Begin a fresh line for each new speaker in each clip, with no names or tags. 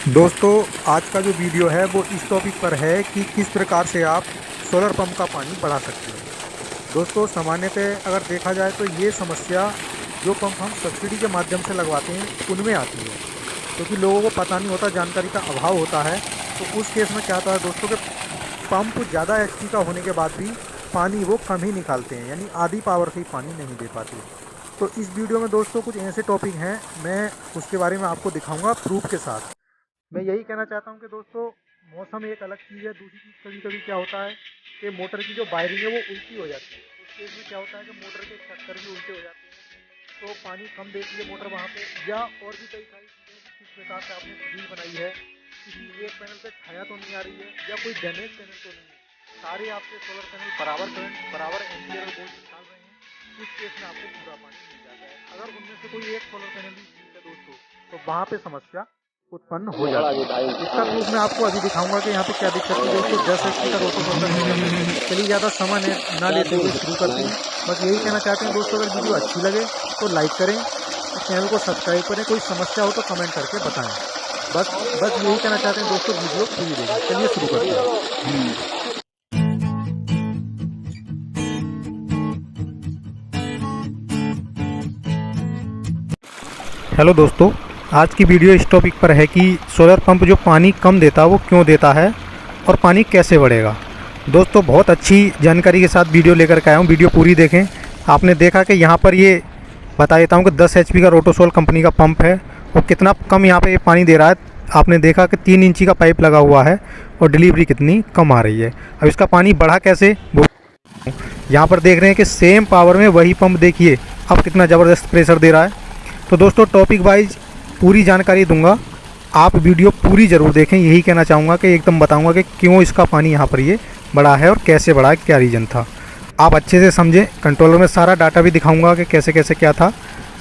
दोस्तों, आज का जो वीडियो है वो इस टॉपिक पर है कि किस प्रकार से आप सोलर पंप का पानी बढ़ा सकते हैं। दोस्तों, सामान्यतः अगर देखा जाए तो ये समस्या जो पंप हम सब्सिडी के माध्यम से लगवाते हैं उनमें आती है, क्योंकि लोगों को पता नहीं होता, जानकारी का अभाव होता है। तो उस केस में क्या होता है दोस्तों कि पंप ज़्यादा एचपी का होने के बाद भी पानी वो कम ही निकालते हैं, यानी आधी पावर से ही पानी नहीं दे पाते। तो इस वीडियो में दोस्तों कुछ ऐसे टॉपिक हैं, मैं उसके बारे में आपको दिखाऊंगा प्रूफ के साथ। मैं यही कहना चाहता हूँ कि दोस्तों, मौसम एक अलग चीज़ है। दूसरी चीज़, कभी कभी क्या होता है कि मोटर की जो वायरिंग है वो उल्टी हो जाती है। उस केस में क्या होता है कि मोटर के चक्कर भी उल्टे हो जाते हैं, तो पानी कम देती है मोटर वहाँ पे। या और भी कई सारी चीज़ें कि किस प्रकार से आपने सीरीज बनाई है, किसी एक पैनल पे छाया तो नहीं आ रही है, या कोई डैमेज पैनल तो नहीं है। सारे आपके सोलर पैनल बराबर करंट, बराबर एम्पियर और वोल्ट निकाल रहे हैं। उस केस में आपको पूरा पानी मिल जाता है। अगर उनमें से कोई एक सोलर पैनल भी वीक है दोस्तों, तो वहाँ पे समस्या उत्पन्न हो जाती है। इसका प्रूफ मैं आपको अभी दिखाऊंगा कि यहाँ पे क्या दिक्कत है। दोस्तों, 10 एचपी का रोटो सोलर है। चलिए ज़्यादा समय ना लेते हुए शुरू करते हैं। बस यही कहना चाहते हैं दोस्तों, अगर वीडियो अच्छी लगे तो लाइक करें, चैनल को सब्सक्राइब करें, कोई समस्या हो तो कमेंट करके बताएं। बस बस यही कहना चाहते हैं दोस्तों, वीडियो पूरी देखें। चलिए शुरू करते हैं। हेलो दोस्तों, आज की वीडियो इस टॉपिक पर है कि सोलर पंप जो पानी कम देता है वो क्यों देता है और पानी कैसे बढ़ेगा। दोस्तों, बहुत अच्छी जानकारी के साथ वीडियो लेकर के आया हूँ, वीडियो पूरी देखें। आपने देखा कि यहाँ पर ये बता देता हूँ कि 10 एचपी का रोटोसोल कंपनी का पंप है, वो कितना कम यहाँ पे ये पानी दे रहा है। आपने देखा कि 3 इंची का पाइप लगा हुआ है और डिलीवरी कितनी कम आ रही है। अब इसका पानी बढ़ा कैसे, वो यहाँ पर देख रहे हैं कि सेम पावर में वही पंप देखिए अब कितना ज़बरदस्त प्रेशर दे रहा है। तो दोस्तों, टॉपिक वाइज पूरी जानकारी दूंगा, आप वीडियो पूरी ज़रूर देखें। यही कहना चाहूँगा कि एकदम बताऊंगा कि क्यों इसका पानी यहाँ पर ये बढ़ा है और कैसे बढ़ा है, क्या रीज़न था। आप अच्छे से समझें। कंट्रोलर में सारा डाटा भी दिखाऊंगा कि कैसे कैसे क्या था,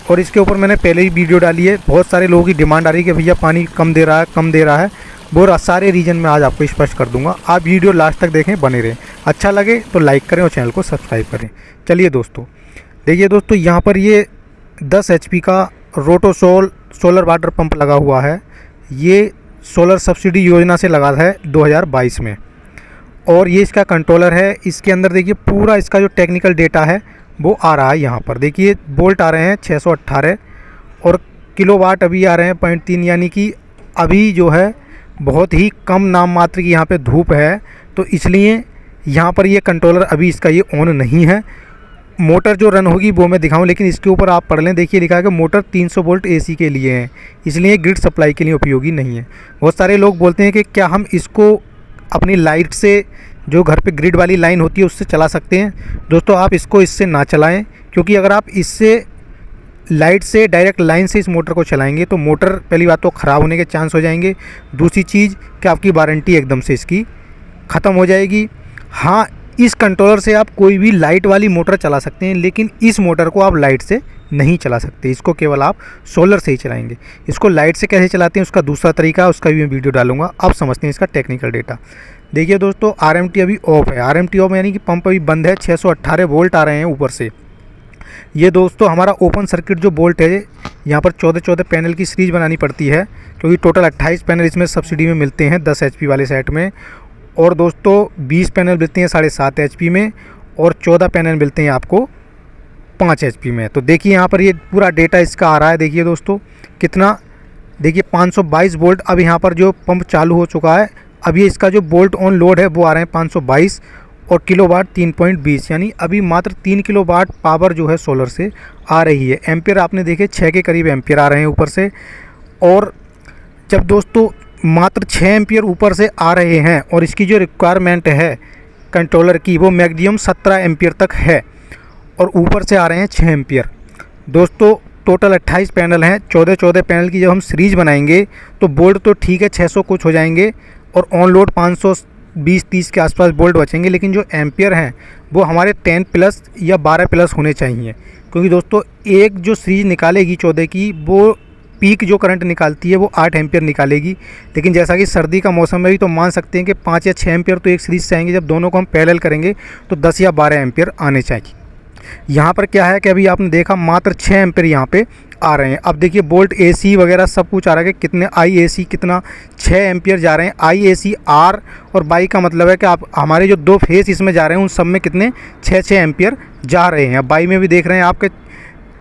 और इसके ऊपर मैंने पहले ही वीडियो डाली है। बहुत सारे लोगों की डिमांड आ रही है कि भैया पानी कम दे रहा है, कम दे रहा है। वो सारे रीज़न में आज आपको स्पष्ट कर दूंगा। आप वीडियो लास्ट तक देखें, बने रहें। अच्छा लगे तो लाइक करें और चैनल को सब्सक्राइब करें। चलिए दोस्तों, देखिए दोस्तों, यहाँ पर ये 10 एचपी का रोटोसोल सोलर वाटर पंप लगा हुआ है। ये सोलर सब्सिडी योजना से लगा है 2022 में, और ये इसका कंट्रोलर है। इसके अंदर देखिए पूरा इसका जो टेक्निकल डेटा है वो आ रहा है। यहाँ पर देखिए वोल्ट आ रहे हैं 618 और किलोवाट अभी आ रहे हैं 0.3, यानी कि अभी जो है बहुत ही कम नाम मात्र की यहाँ पे धूप है, तो इसलिए यहाँ पर ये कंट्रोलर अभी इसका ये ऑन नहीं है। मोटर जो रन होगी वो मैं दिखाऊं, लेकिन इसके ऊपर आप पढ़ लें। देखिए लिखा है कि मोटर 300 वोल्ट एसी के लिए है, इसलिए ग्रिड सप्लाई के लिए उपयोगी नहीं है। बहुत सारे लोग बोलते हैं कि क्या हम इसको अपनी लाइट से, जो घर पे ग्रिड वाली लाइन होती है, उससे चला सकते हैं। दोस्तों, आप इसको इससे ना चलाएं, क्योंकि अगर आप इससे लाइट से डायरेक्ट लाइन से इस मोटर को चलाएंगे तो मोटर पहली बात तो ख़राब होने के चांस हो जाएंगे। दूसरी चीज़ कि आपकी वारंटी एकदम से इसकी ख़त्म हो जाएगी। हाँ, इस कंट्रोलर से आप कोई भी लाइट वाली मोटर चला सकते हैं, लेकिन इस मोटर को आप लाइट से नहीं चला सकते। इसको केवल आप सोलर से ही चलाएंगे। इसको लाइट से कैसे चलाते हैं उसका दूसरा तरीका है, उसका भी मैं वीडियो डालूंगा। आप समझते हैं इसका टेक्निकल डेटा। देखिए दोस्तों, आरएमटी अभी ऑफ है। आरएमटी ऑफ यानी कि पंप अभी बंद है। 618 वोल्ट आ रहे हैं ऊपर से। ये दोस्तों हमारा ओपन सर्किट जो बोल्ट है, यहाँ पर 14 पैनल की सीरीज बनानी पड़ती है, क्योंकि टोटल 28 पैनल इसमें सब्सिडी में मिलते हैं 10 एचपी वाले सेट में। और दोस्तों 20 पैनल मिलते हैं 7.5 एचपी में, और 14 पैनल मिलते हैं आपको 5 एचपी में। तो देखिए यहाँ पर ये पूरा डेटा इसका आ रहा है। देखिए दोस्तों कितना, देखिए 522 वोल्ट अब यहाँ पर जो पंप चालू हो चुका है। अब ये इसका जो बोल्ट ऑन लोड है वो आ रहे हैं 522, और किलोवाट 3.20, यानी अभी मात्र 3 किलोवाट पावर जो है सोलर से आ रही है। एम्पियर आपने देखे 6 के करीब एम्पियर आ रहे हैं ऊपर से। और जब दोस्तों मात्र 6 एम्पियर ऊपर से आ रहे हैं, और इसकी जो रिक्वायरमेंट है कंट्रोलर की वो मैक्सिमम 17 एम्पियर तक है, और ऊपर से आ रहे हैं 6 एम्पियर। दोस्तों टोटल 28 पैनल हैं। 14 पैनल की जब हम सीरीज बनाएंगे तो बोल्ट तो ठीक है 600 कुछ हो जाएंगे, और ऑन लोड 520-30 के आसपास बोल्ट बचेंगे, लेकिन जो एम्पियर हैं वो हमारे 10 प्लस या 12 प्लस होने चाहिए। क्योंकि दोस्तों एक जो सीरीज निकालेगी 14 की, वो पीक जो करंट निकालती है वो 8 एम्पियर निकालेगी। लेकिन जैसा कि सर्दी का मौसम है भी, तो मान सकते हैं कि 5 या 6 एम्पियर तो एक सीरीज से आएंगे। जब दोनों को हम पैरेलल करेंगे तो 10 या 12 एम्पियर आने चाहिए। यहाँ पर क्या है कि अभी आपने देखा मात्र 6 एम्पीयर यहाँ पे आ रहे हैं। अब देखिए बोल्ट AC वगैरह सब कुछ आ रहा है कि कितने IAC कितना 6 एम्पीयर जा रहे हैं। IAC R और बाई का मतलब है कि आप हमारे जो 2 फेस इसमें जा रहे हैं उन सब में कितने 6 एम्पीयर जा रहे हैं। बाई में भी देख रहे हैं आपके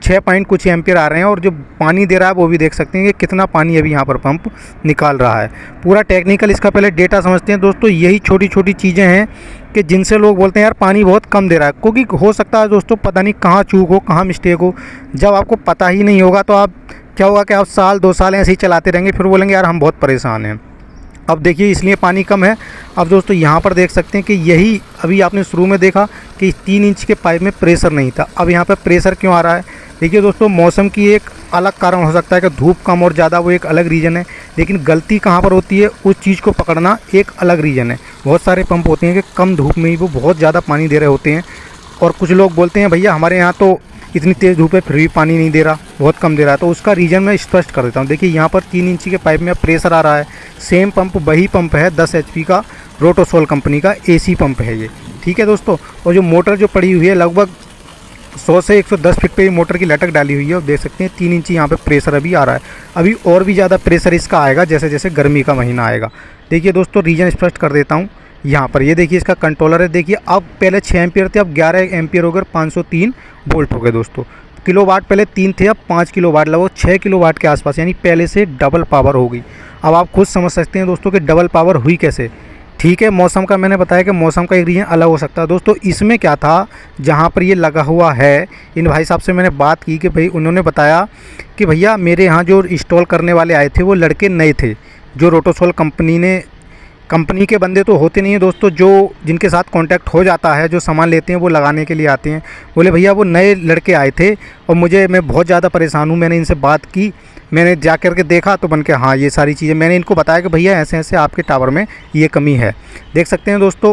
6 पॉइंट कुछ एम्पीयर आ रहे हैं और जो पानी दे रहा है वो भी देख सकते हैं कि कितना पानी अभी यहाँ पर पंप निकाल रहा है। पूरा टेक्निकल इसका पहले डेटा समझते हैं दोस्तों। यही छोटी छोटी चीज़ें हैं कि जिनसे लोग बोलते हैं यार पानी बहुत कम दे रहा है, क्योंकि हो सकता है दोस्तों पता नहीं कहाँ चूक हो, कहाँ मिस्टेक हो। जब आपको पता ही नहीं होगा तो आप क्या होगा कि आप साल 2 साल ऐसे ही चलाते रहेंगे, फिर बोलेंगे यार हम बहुत परेशान हैं। अब देखिए इसलिए पानी कम है। अब दोस्तों यहाँ पर देख सकते हैं कि यही अभी आपने शुरू में देखा कि 3 इंच के पाइप में प्रेशर नहीं था, अब यहाँ पर प्रेशर क्यों आ रहा है। देखिए दोस्तों मौसम की एक अलग कारण हो सकता है कि धूप कम और ज़्यादा, वो एक अलग रीज़न है, लेकिन गलती कहाँ पर होती है उस चीज़ को पकड़ना एक अलग रीज़न है। बहुत सारे पंप होते हैं कि कम धूप में ही वो बहुत ज़्यादा पानी दे रहे होते हैं, और कुछ लोग बोलते हैं भैया हमारे यहाँ तो इतनी तेज़ धूप है फिर भी पानी नहीं दे रहा, बहुत कम दे रहा है। तो उसका रीज़न मैं स्पष्ट कर देता हूँ। देखिए यहाँ पर 3 इंची के पाइप में प्रेशर आ रहा है। सेम पंप वही पंप है 10 HP का रोटोसोल कंपनी का AC पंप है ये, ठीक है दोस्तों। और जो मोटर जो पड़ी हुई है लगभग 100 से 110 फीट पे ये मोटर की लटक डाली हुई है, और देख सकते हैं 3 इंची यहाँ पे प्रेशर अभी आ रहा है। अभी और भी ज़्यादा प्रेशर इसका आएगा जैसे जैसे गर्मी का महीना आएगा। देखिए दोस्तों रीजन स्पष्ट कर देता हूँ। यहाँ पर ये देखिए इसका कंट्रोलर है। देखिए अब पहले 6 एम्पियर थे, अब 11 एम्पियर हो गए, 503 वोल्ट हो गए दोस्तों। किलोवाट पहले 3 थे, अब 5 किलोवाट, लगभग 6 किलोवाट के आसपास, यानी पहले से डबल पावर हो गई। अब आप खुद समझ सकते हैं दोस्तों कि डबल पावर हुई कैसे। ठीक है, मौसम का मैंने बताया कि मौसम का एक रीजन अलग हो सकता है दोस्तों। इसमें क्या था, जहाँ पर ये लगा हुआ है, इन भाई साहब से मैंने बात की कि भाई उन्होंने बताया कि भैया मेरे यहाँ जो इंस्टॉल करने वाले आए थे वो लड़के नए थे, जो रोटोसोल कंपनी के बंदे तो होते नहीं हैं दोस्तों, जो जिनके साथ कांटेक्ट हो जाता है, जो सामान लेते हैं वो लगाने के लिए आते हैं। बोले भैया वो नए लड़के आए थे और मैं बहुत ज़्यादा परेशान हूँ। मैंने इनसे बात की, मैंने जा कर के देखा तो बन के हाँ ये सारी चीज़ें मैंने इनको बताया कि भैया ऐसे ऐसे आपके टावर में ये कमी है। देख सकते हैं दोस्तों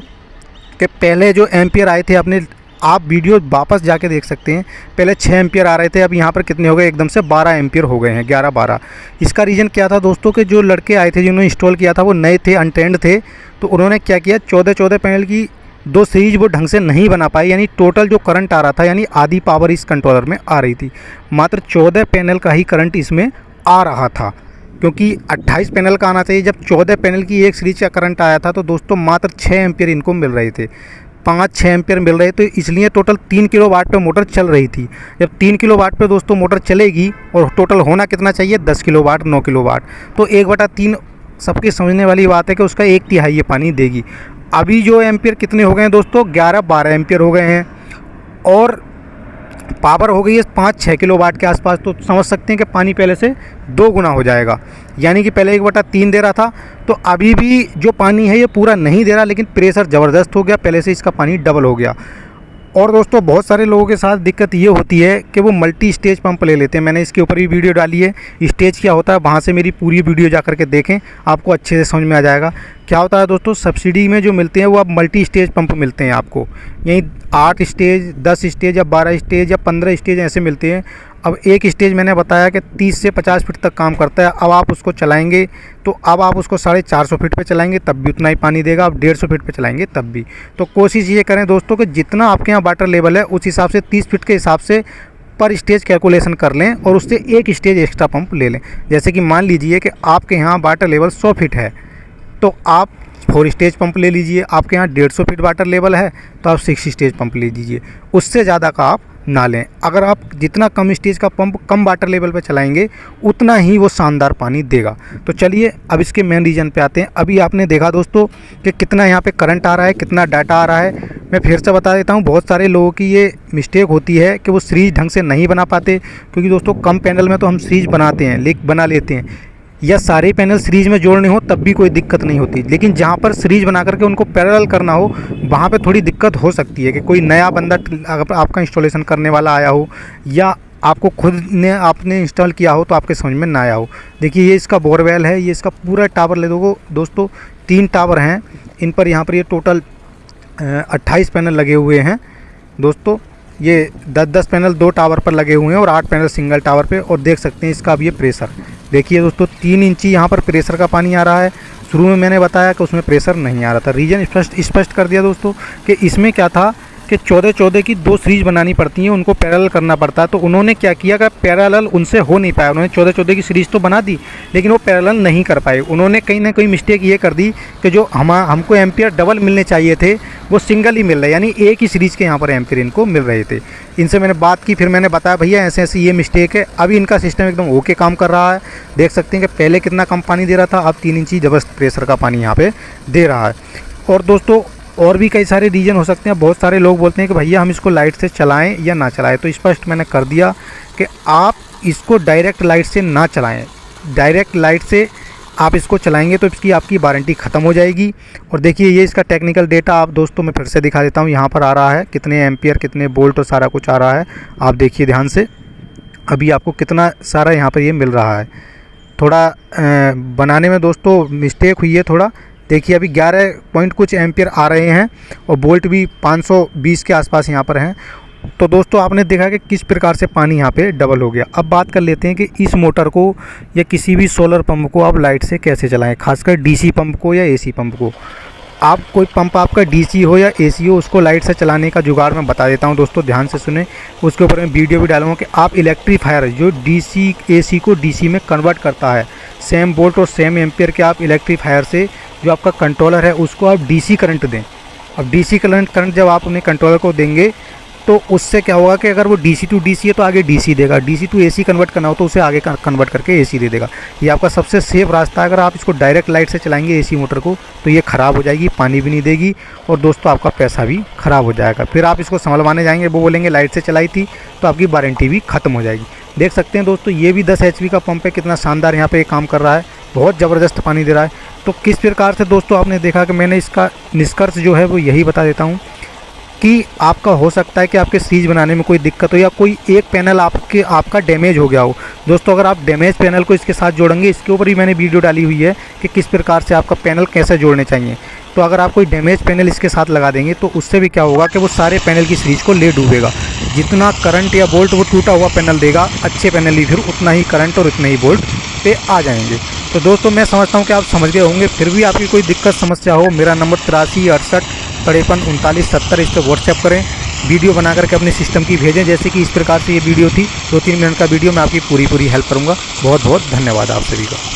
कि पहले जो एम्पियर आए थे, अपने आप वीडियो वापस जाके देख सकते हैं, पहले 6 एम्पियर आ रहे थे, अब यहाँ पर कितने हो गए, एकदम से 12 एम्पियर हो गए हैं, 11-12। इसका रीज़न क्या था दोस्तों कि जो लड़के आए थे जिन्होंने इंस्टॉल किया था वो नए थे, अनट्रेंड थे, तो उन्होंने क्या किया 14 पैनल की 2 सीरीज वो ढंग से नहीं बना पाए, यानी टोटल जो करंट आ रहा था, यानी आधी पावर इस कंट्रोलर में आ रही थी, मात्र 14 पैनल का ही करंट इसमें आ रहा था, क्योंकि 28 पैनल का आना चाहिए। जब 14 पैनल की एक सीरीज का करंट आया था तो दोस्तों मात्र 6 एम्पियर इनको मिल रहे थे, 5-6 एम्पियर मिल रहे, तो इसलिए टोटल 3 किलोवाट पे मोटर चल रही थी। जब 3 किलोवाट पे दोस्तों मोटर चलेगी और टोटल होना कितना चाहिए 10 किलोवाट 9 किलोवाट, तो 1/3 सबके समझने वाली बात है कि उसका 1/3 ये पानी देगी। अभी जो एम्पियर कितने हो गए हैं दोस्तों, 11-12 एम्पियर हो गए हैं और पावर हो गई है 5-6 किलोवाट के आसपास। तो समझ सकते हैं कि पानी पहले से 2 गुना हो जाएगा, यानी कि पहले 1/3 दे रहा था, तो अभी भी जो पानी है ये पूरा नहीं दे रहा, लेकिन प्रेशर ज़बरदस्त हो गया, पहले से इसका पानी डबल हो गया। और दोस्तों बहुत सारे लोगों के साथ दिक्कत ये होती है कि वो मल्टी स्टेज पंप ले लेते हैं। मैंने इसके ऊपर भी वीडियो डाली है, स्टेज क्या होता है, वहाँ से मेरी पूरी वीडियो जा करके देखें, आपको अच्छे से समझ में आ जाएगा। क्या होता है दोस्तों, सब्सिडी में जो मिलते हैं वो अब मल्टी स्टेज पंप मिलते हैं आपको, यहीं 8 स्टेज 10 स्टेज या 12 स्टेज या 15 स्टेज ऐसे मिलते हैं। अब एक स्टेज मैंने बताया कि 30 से 50 फीट तक काम करता है। अब आप उसको चलाएंगे तो अब आप उसको 450 फीट पे चलाएंगे तब भी उतना ही पानी देगा, अब 150 फीट पे चलाएंगे तब भी। तो कोशिश ये करें दोस्तों कि जितना आपके यहाँ वाटर लेवल है उस हिसाब से 30 फीट के हिसाब से पर स्टेज कैलकुलेशन कर लें और उससे एक स्टेज एक्स्ट्रा पंप ले लें। जैसे कि मान लीजिए कि आपके यहाँ वाटर लेवल 100 फीट है तो आप 4 स्टेज पंप ले लीजिए। आपके यहाँ 150 फीट वाटर लेवल है तो आप 6 स्टेज पंप ले लीजिए, उससे ज़्यादा का आप ना लें। अगर आप जितना कम स्टेज का पंप कम वाटर लेवल पर चलाएंगे उतना ही वो शानदार पानी देगा। तो चलिए अब इसके मेन रीज़न पे आते हैं। अभी आपने देखा दोस्तों कि कितना यहाँ पे करंट आ रहा है, कितना डाटा आ रहा है। मैं फिर से बता देता हूँ, बहुत सारे लोगों की ये मिस्टेक होती है कि वो सीरीज ढंग से नहीं बना पाते, क्योंकि दोस्तों कम पैनल में तो हम सीरीज बनाते हैं, बना लेते हैं, या सारे पैनल सीरीज में जोड़ने हो तब भी कोई दिक्कत नहीं होती। लेकिन जहाँ पर सीरीज बना करके उनको पैरेलल करना हो वहाँ पे थोड़ी दिक्कत हो सकती है कि कोई नया बंदा अगर आपका इंस्टॉलेशन करने वाला आया हो या आपको खुद ने आपने इंस्टॉल किया हो तो आपके समझ में ना आया हो। देखिए ये इसका बोरवेल है, ये इसका पूरा टावर ले दो दोस्तों, 3 टावर हैं इन पर। यहाँ पर ये टोटल 28 पैनल लगे हुए हैं दोस्तों। ये 10-10 पैनल 2 टावर पर लगे हुए हैं और 8 पैनल सिंगल टावर पे। और देख सकते हैं इसका अब ये प्रेशर देखिए दोस्तों, 3 इंची यहाँ पर प्रेशर का पानी आ रहा है। शुरू में मैंने बताया कि उसमें प्रेशर नहीं आ रहा था, रीज़न स्पष्ट कर दिया दोस्तों कि इसमें क्या था कि 14-14 की 2 सीरीज बनानी पड़ती हैं, उनको पैरेलल करना पड़ता है। तो उन्होंने क्या किया कि पैरेलल उनसे हो नहीं पाया। उन्होंने 14-14 की सीरीज़ तो बना दी, लेकिन वो पैरेलल नहीं कर पाए। उन्होंने कहीं ना कहीं मिस्टेक ये कर दी कि जो हमको एम्पियर डबल मिलने चाहिए थे वो सिंगल ही मिल रहे, यानी एक ही सीरीज़ के यहाँ पर एम्पियर इनको मिल रहे थे। इनसे मैंने बात की, फिर मैंने बताया भैया ऐसे ऐसे ये मिस्टेक है। अभी इनका सिस्टम एकदम ओके काम कर रहा है। देख सकते हैं कि पहले कितना कम पानी दे रहा था, अब 3 इंची ज़बरदस्त प्रेशर का पानी यहाँ पे दे रहा है। और दोस्तों और भी कई सारे रीज़न हो सकते हैं। बहुत सारे लोग बोलते हैं कि भैया हम इसको लाइट से चलाएं या ना चलाएं, तो स्पष्ट मैंने कर दिया कि आप इसको डायरेक्ट लाइट से ना चलाएं। डायरेक्ट लाइट से आप इसको चलाएंगे तो इसकी आपकी वारंटी ख़त्म हो जाएगी। और देखिए ये इसका टेक्निकल डेटा आप दोस्तों मैं फिर से दिखा देता हूँ। यहाँ पर आ रहा है कितने एम्पियर, कितने वोल्ट और सारा कुछ आ रहा है। आप देखिए ध्यान से, अभी आपको कितना सारा यहाँ पर ये मिल रहा है। थोड़ा बनाने में दोस्तों मिस्टेक हुई है थोड़ा। देखिए अभी 11 पॉइंट कुछ एम्पियर आ रहे हैं और वोल्ट भी 520 के आसपास यहाँ पर हैं। तो दोस्तों आपने देखा कि किस प्रकार से पानी यहाँ पे डबल हो गया। अब बात कर लेते हैं कि इस मोटर को या किसी भी सोलर पंप को आप लाइट से कैसे चलाएं, खासकर डीसी पंप को या एसी पंप को। आप कोई पंप आपका डीसी हो या एसी हो, उसको लाइट से चलाने का जुगाड़ मैं बता देता हूं दोस्तों, ध्यान से सुने। उसके ऊपर मैं वीडियो भी डालूंगा कि आप इलेक्ट्रीफायर जो डीसी एसी को डीसी में कन्वर्ट करता है, सेम वोल्ट और सेम एम्पियर के आप इलेक्ट्रीफायर से जो आपका कंट्रोलर है उसको आप डीसी करंट दें। अब डीसी करंट जब आप अपने कंट्रोलर को देंगे तो उससे क्या होगा कि अगर वो डीसी टू डीसी है तो आगे डीसी देगा, डीसी टू एसी कन्वर्ट करना हो तो उसे आगे कन्वर्ट करके एसी दे देगा। ये आपका सबसे सेफ रास्ता है। अगर आप इसको डायरेक्ट लाइट से चलाएंगे एसी मोटर को तो ये ख़राब हो जाएगी, पानी भी नहीं देगी और दोस्तों आपका पैसा भी ख़राब हो जाएगा। फिर आप इसको संभलवाने जाएंगे, वो बोलेंगे लाइट से चलाई थी, तो आपकी वारंटी भी ख़त्म हो जाएगी। देख सकते हैं दोस्तों ये भी 10 HP का पंप है, कितना शानदार यहाँ पर काम कर रहा है, बहुत ज़बरदस्त पानी दे रहा है। तो किस प्रकार से दोस्तों आपने देखा कि मैंने इसका निष्कर्ष जो है वो यही बता देता हूँ कि आपका हो सकता है कि आपके सीरीज बनाने में कोई दिक्कत हो या कोई एक पैनल आपका डैमेज हो गया हो। दोस्तों अगर आप डैमेज पैनल को इसके साथ जोड़ेंगे, इसके ऊपर भी मैंने वीडियो डाली हुई है कि किस प्रकार से आपका पैनल कैसे जोड़ने चाहिए। तो अगर आप कोई डैमेज पैनल इसके साथ लगा देंगे तो उससे भी क्या होगा कि वो सारे पैनल की सीरीज को ले डूबेगा। जितना करंट या वोल्ट वो टूटा हुआ पैनल देगा, अच्छे पैनल भी फिर उतना ही करंट और उतने ही वोल्ट पे आ जाएंगे। तो दोस्तों मैं समझता हूँ कि आप समझ गए होंगे। फिर भी आपकी कोई दिक्कत समस्या हो, मेरा नंबर 83 68 53 39 70 इस पर व्हाट्सएप करें, वीडियो बना करके अपने सिस्टम की भेजें। जैसे कि इस प्रकार से ये वीडियो थी, 2-3 मिनट का वीडियो, मैं आपकी पूरी हेल्प करूँगा। बहुत बहुत धन्यवाद आप सभी का।